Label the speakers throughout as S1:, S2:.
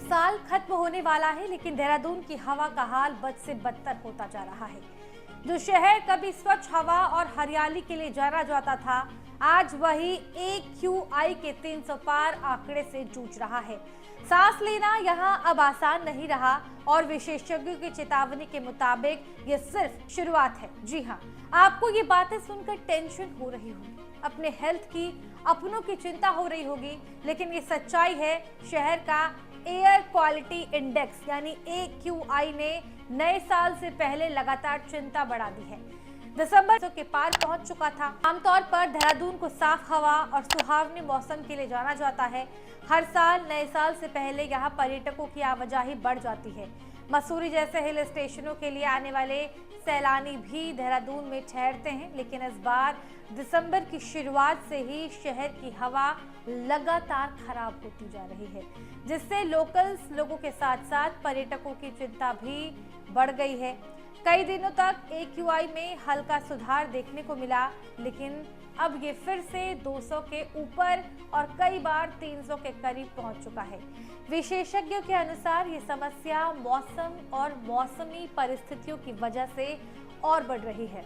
S1: साल खत्म होने वाला है, लेकिन देहरादून की हवा का हाल बद से बदतर होता जा रहा है। जो शहर कभी स्वच्छ हवा और हरियाली के लिए जाना जाता था, आज वही AQI के 300 पार आंकड़े से जूझ रहा है। सांस लेना यहाँ अब आसान नहीं रहा और विशेषज्ञों की चेतावनी के मुताबिक ये सिर्फ शुरुआत है। जी हाँ, आपको ये बातें सुनकर टेंशन हो रही होगी, अपने हेल्थ की, अपनों की चिंता हो रही होगी, लेकिन ये सच्चाई है। शहर का एयर क्वालिटी इंडेक्स यानी AQI ने नए साल से पहले लगातार चिंता बढ़ा दी है। दिसंबर के पार पहुंच चुका था। आमतौर पर देहरादून को साफ हवा और सुहावने मौसम के लिए जाना जाता है। हर साल नए साल से पहले यहाँ पर्यटकों की आवाजाही बढ़ जाती है। मसूरी जैसे हिल स्टेशनों के लिए आने वाले सैलानी भी देहरादून में ठहरते हैं, लेकिन इस बार दिसंबर की शुरुआत से ही शहर की हवा लगातार खराब होती जा रही है, जिससे लोगों के साथ साथ पर्यटकों की चिंता भी बढ़ गई है। कई दिनों तक AQI में हल्का सुधार देखने को मिला, लेकिन अब ये फिर से 200 के ऊपर और कई बार 300 के करीब पहुंच चुका है। विशेषज्ञों के अनुसार ये समस्या मौसम और मौसमी परिस्थितियों की वजह से और बढ़ रही है।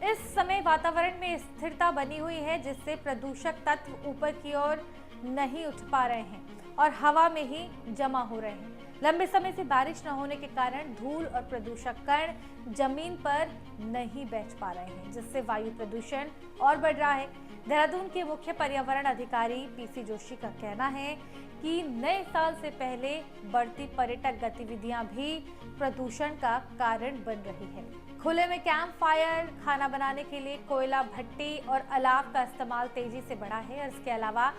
S1: इस समय वातावरण में स्थिरता बनी हुई है, जिससे प्रदूषक तत्व ऊपर की ओर नहीं उठ पा रहे हैं और हवा में ही जमा हो रहे हैं। लंबे समय से बारिश न होने के कारण धूल और प्रदूषक कण जमीन पर नहीं बैठ पा रहे हैं, जिससे वायु प्रदूषण और बढ़ रहा है। देहरादून के मुख्य पर्यावरण अधिकारी PC जोशी का कहना है कि नए साल से पहले बढ़ती पर्यटक गतिविधियां भी प्रदूषण का कारण बन रही है। खुले में कैंप फायर, खाना बनाने के लिए कोयला भट्टी और अलाव का इस्तेमाल तेजी से बढ़ा है और इसके अलावा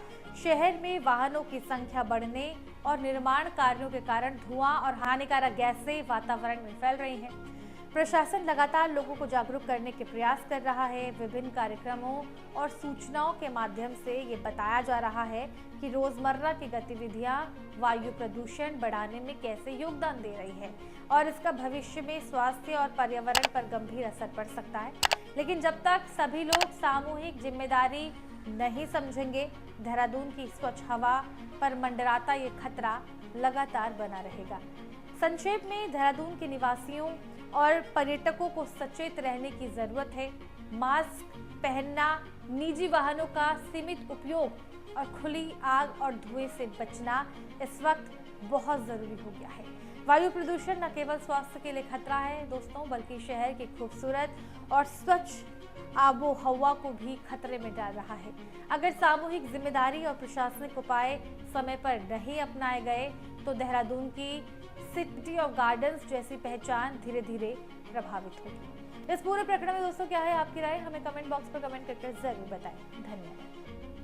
S1: शहर में वाहनों की संख्या बढ़ने और निर्माण कार्यों के कारण धुआं और हानिकारक गैसें वातावरण में फैल रही हैं। प्रशासन लगातार लोगों को जागरूक करने के प्रयास कर रहा है। विभिन्न कार्यक्रमों और सूचनाओं के माध्यम से ये बताया जा रहा है कि रोजमर्रा की गतिविधियां वायु प्रदूषण बढ़ाने में कैसे योगदान दे रही है और इसका भविष्य में स्वास्थ्य और पर्यावरण पर गंभीर असर पड़ सकता है। लेकिन जब तक सभी लोग सामूहिक जिम्मेदारी नहीं समझेंगे, देहरादून की स्वच्छ हवा पर मंडराता ये खतरा लगातार बना रहेगा। संक्षेप में, देहरादून के निवासियों और पर्यटकों को सचेत रहने की जरूरत है। मास्क पहनना, निजी वाहनों का सीमित उपयोग और खुली आग और धुएं से बचना इस वक्त बहुत जरूरी हो गया है। वायु प्रदूषण न केवल स्वास्थ्य के लिए खतरा है दोस्तों, बल्कि शहर की खूबसूरत और स्वच्छ आबो हवा को भी खतरे में डाल रहा है। अगर सामूहिक जिम्मेदारी और प्रशासनिक उपाय समय पर नहीं अपनाए गए तो देहरादून की सिटी ऑफ गार्डन्स जैसी पहचान धीरे धीरे प्रभावित होगी। इस पूरे प्रकरण में दोस्तों क्या है आपकी राय, हमें कमेंट बॉक्स पर कमेंट करके जरूर बताएं। धन्यवाद।